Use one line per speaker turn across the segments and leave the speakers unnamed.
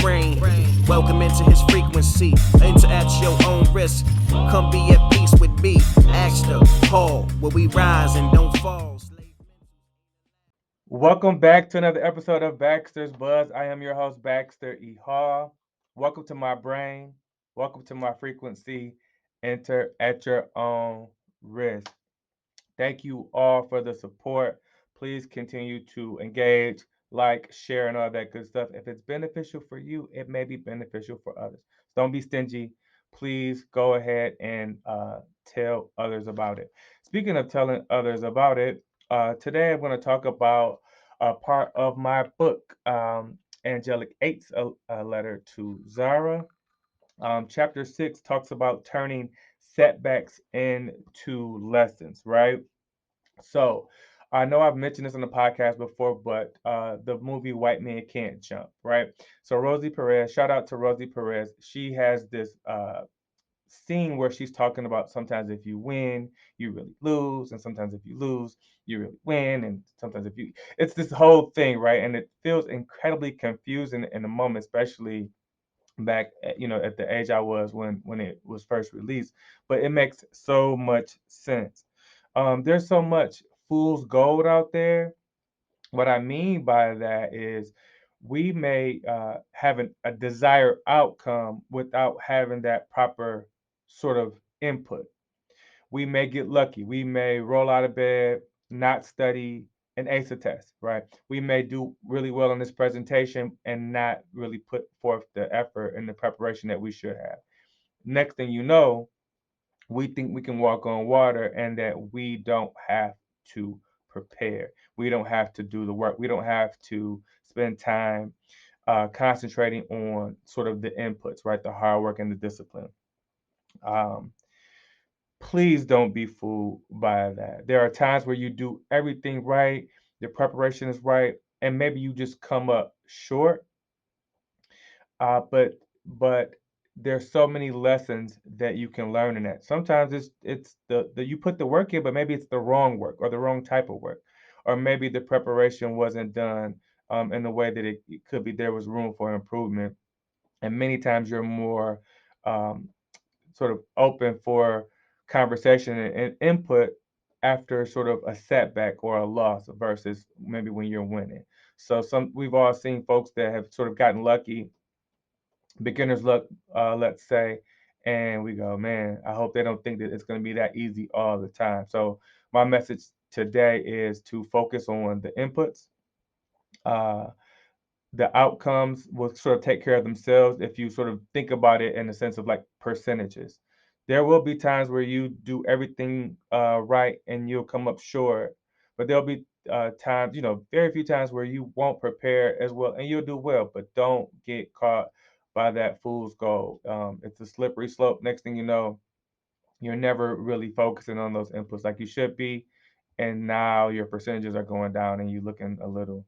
brain. Welcome into his frequency. Enter at your own risk. Come be at peace with me. Ask the Paul, where we rise and don't fall.
Welcome back to another episode of Baxter's Buzz. I am your host, Baxter E. Hall. Welcome to my brain. Welcome to my frequency. Enter at your own risk. Thank you all for the support. Please continue to engage, like, share, and all that good stuff. If it's beneficial for you, it may be beneficial for others. Don't be stingy. Please go ahead and tell others about it. Speaking of telling others about it, today I'm going to talk about a part of my book, Angelic 8's a Letter to Zara. Chapter 6 talks about turning setbacks into lessons, right? So I know I've mentioned this on the podcast before, but the movie White Men Can't Jump, right? So Rosie Perez, shout out to Rosie Perez. She has this scene where she's talking about sometimes if you win, you really lose, and sometimes if you lose, you really win, and sometimes if you, it's this whole thing, right? And it feels incredibly confusing in the moment, especially back at the age I was when it was first released, but it makes so much sense. There's so much fool's gold out there. What I mean by that is we may have a desired outcome without having that proper sort of input. We may get lucky. We may roll out of bed, not study, and ace a test, right? We may do really well in this presentation and not really put forth the effort and the preparation that we should have. Next thing you know, we think we can walk on water and that we don't have to prepare. We don't have to do the work. We don't have to spend time concentrating on sort of the inputs, right? The hard work and the discipline. Um, please don't be fooled by that. There are times where you do everything right, your preparation is right, and maybe you just come up short. But there's so many lessons that you can learn in that. Sometimes it's the you put the work in, but maybe it's the wrong work or the wrong type of work, or maybe the preparation wasn't done in the way that it could be. There was room for improvement, and many times you're more um, sort of open for conversation and input after sort of a setback or a loss versus maybe when you're winning. So we've all seen folks that have sort of gotten lucky, beginner's luck, let's say, and we go, man, I hope they don't think that it's going to be that easy all the time. So my message today is to focus on the inputs. Uh, the outcomes will sort of take care of themselves if you sort of think about it in the sense of like percentages. There will be times where you do everything right and you'll come up short, but there'll be times, very few times where you won't prepare as well and you'll do well, but don't get caught by that fool's gold. It's a slippery slope. Next thing you know, you're never really focusing on those inputs like you should be. And now your percentages are going down and you're looking a little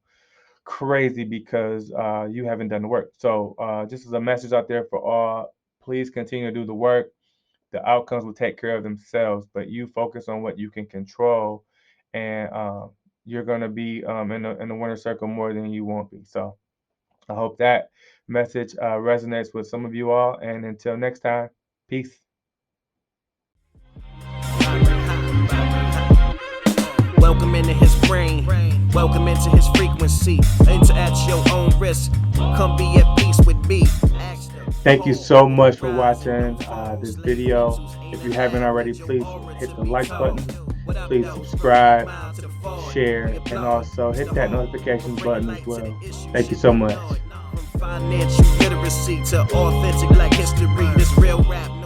crazy because you haven't done the work. So just as a message out there for all, please continue to do the work. The outcomes will take care of themselves, but you focus on what you can control, and you're going to be in the winner circle more than you won't be. So I hope that message resonates with some of you all. And until next time, peace.
Welcome into his brain. Welcome into his frequency. Enter at your own risk. Come be at peace with me.
Thank you so much for watching this video. If you haven't already, please hit the like button. Please subscribe, share, and also hit that notification button as well. Thank you so much.
Financial literacy to authentic black history. This real rap.